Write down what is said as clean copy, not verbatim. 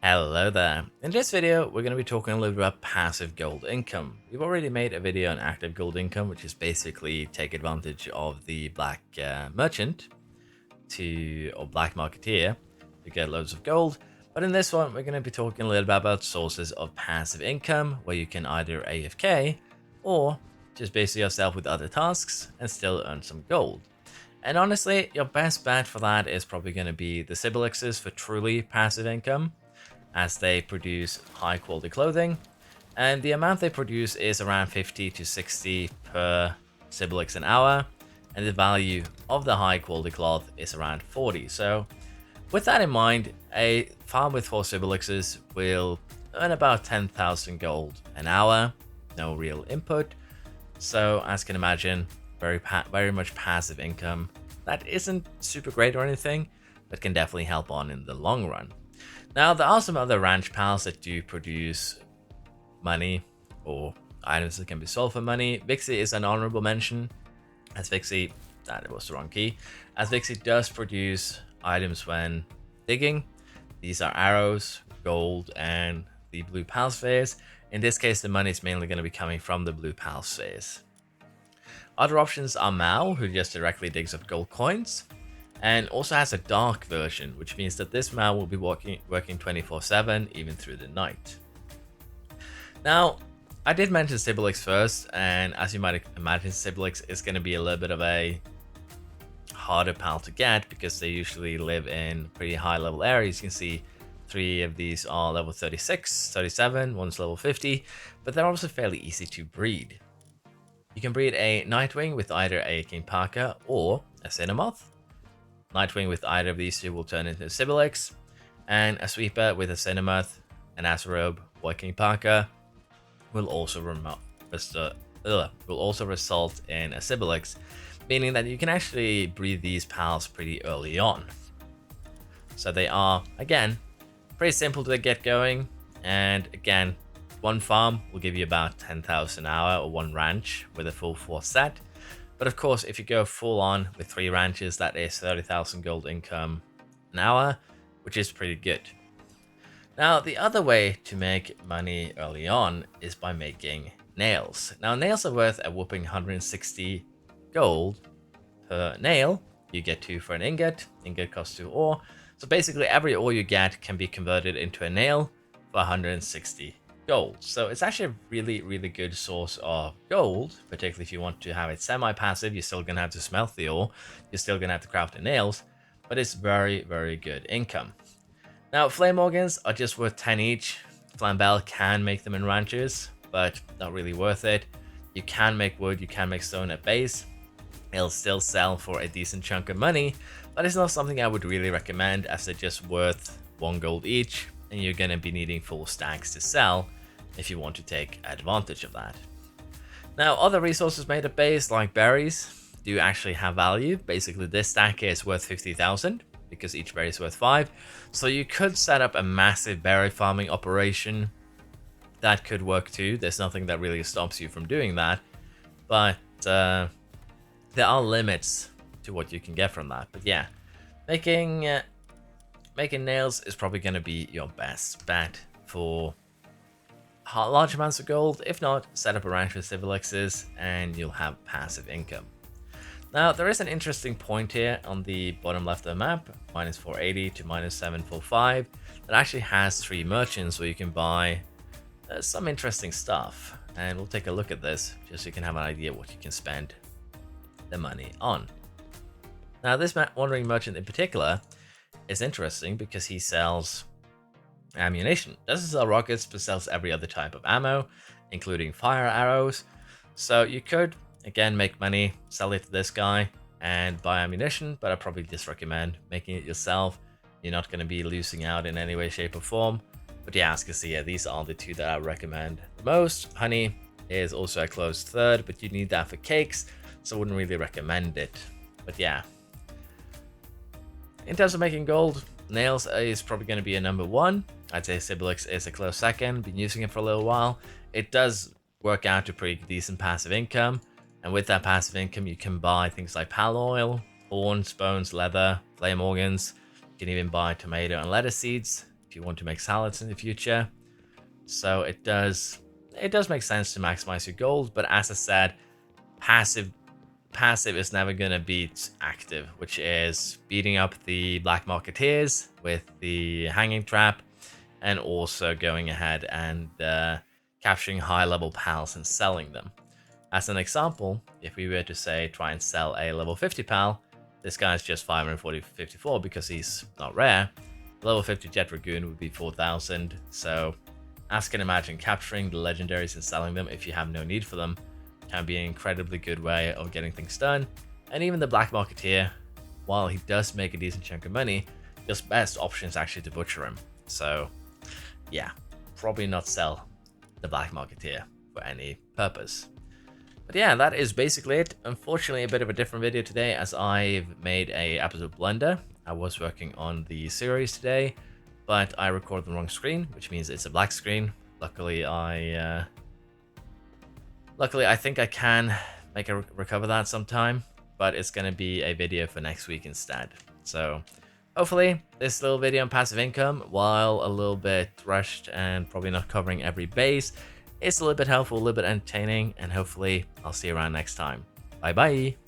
Hello there. In this video, we're going to be talking a little bit about passive gold income. We've already made a video on active gold income, which is basically take advantage of the black merchant or black marketeer to get loads of gold. But in this one, we're going to be talking a little bit about sources of passive income, where you can either AFK or just busy yourself with other tasks and still earn some gold. And honestly, your best bet for that is probably going to be the Sibilexes for truly passive income, as they produce high quality clothing, and the amount they produce is around 50 to 60 per Sibilex an hour, and the value of the high quality cloth is around 40. So with that in mind, a farm with 4 Sibilexes will earn about 10,000 gold an hour, no real input. So as you can imagine, very much passive income that isn't super great or anything, but can definitely help on in the long run. Now, there are some other ranch pals that do produce money or items that can be sold for money. Vixie is an honorable mention, as Vixie, that was the wrong key, as Vixie does produce items when digging. These are arrows, gold, and the blue pal spheres. In this case, the money is mainly going to be coming from the blue pal spheres. Other options are Mal, who just directly digs up gold coins, and also has a dark version, which means that this Mal will be working 24/7 even through the night. Now, I did mention Sibilex first, and as you might imagine, Sibilex is going to be a little bit of a harder pal to get because they usually live in pretty high level areas. You can see 3 of these are level 36, 37, one's level 50, but they're also fairly easy to breed. You can breed a Nightwing with either a King Parka or a Cinemoth. Nightwing with either of these two will turn into a Sibilex, and a Sweeper with a Cinemoth, an Azerobe, or a King Parka will also result in a Sibilex, meaning that you can actually breed these pals pretty early on. So they are, again, pretty simple to get going, and again, one farm will give you about 10,000 an hour, or one ranch with a full 4 set. But of course, if you go full on with 3 ranches, that is 30,000 gold income an hour, which is pretty good. Now, the other way to make money early on is by making nails. Now, nails are worth a whopping 160 gold per nail. You get 2 for an ingot. Ingot costs 2 ore. So basically, every ore you get can be converted into a nail for 160 gold. So it's actually a really, really good source of gold, particularly if you want to have it semi-passive. You're still going to have to smelt the ore. You're still going to have to craft the nails, but it's very, very good income. Now, flame organs are just worth 10 each. Flambell can make them in ranches, but not really worth it. You can make wood, you can make stone at base. It'll still sell for a decent chunk of money, but it's not something I would really recommend, as they're just worth 1 gold each, and you're going to be needing full stacks to sell if you want to take advantage of that. Now, other resources made at base, like berries, do actually have value. Basically, this stack is worth 50,000 because each berry is worth 5. So you could set up a massive berry farming operation. That could work too. There's nothing that really stops you from doing that, but there are limits to what you can get from that. But yeah, making nails is probably going to be your best bet for large amounts of gold. If not, set up a ranch with Sibilexes and you'll have passive income. Now, there is an interesting point here on the bottom left of the map, minus 480 to minus 745, that actually has 3 merchants where you can buy some interesting stuff. And we'll take a look at this just so you can have an idea what you can spend the money on. Now, this wandering merchant in particular is interesting because he sells ammunition. Doesn't sell rockets, but sells every other type of ammo, including fire arrows. So you could, again, make money, sell it to this guy, and buy ammunition, but I probably just recommend making it yourself. You're not going to be losing out in any way, shape, or form. But yeah, as you can see, yeah, these are the 2 that I recommend the most. Honey is also a close third, but you need that for cakes, so I wouldn't really recommend it. But yeah, in terms of making gold, nails is probably going to be a number 1. I'd say Sibilex is a close second. Been using it for a little while. It does work out to pretty decent passive income. And with that passive income, you can buy things like pal oil, horns, bones, leather, flame organs. You can even buy tomato and lettuce seeds. if you want to make salads in the future. So it does make sense to maximize your gold, but as I said, passive is never gonna beat active, which is beating up the black marketeers with the hanging trap, and also going ahead and capturing high level pals and selling them. As an example, if we were to say try and sell a level 50 pal, this guy's just 554 because he's not rare. Level 50 Jet Dragoon would be 4,000. So as you can imagine, capturing the legendaries and selling them if you have no need for them can be an incredibly good way of getting things done. And even the Black Marketeer, while he does make a decent chunk of money, your best option is actually to butcher him. So yeah, probably not sell the Black Marketeer for any purpose. But yeah, that is basically it. Unfortunately, a bit of a different video today as I've made a absolute blunder. I was working on the series today, but I recorded the wrong screen, which means it's a black screen. Luckily, I think I can recover that sometime, but it's going to be a video for next week instead. So hopefully this little video on passive income, while a little bit rushed and probably not covering every base, it's a little bit helpful, a little bit entertaining, and hopefully I'll see you around next time. Bye bye.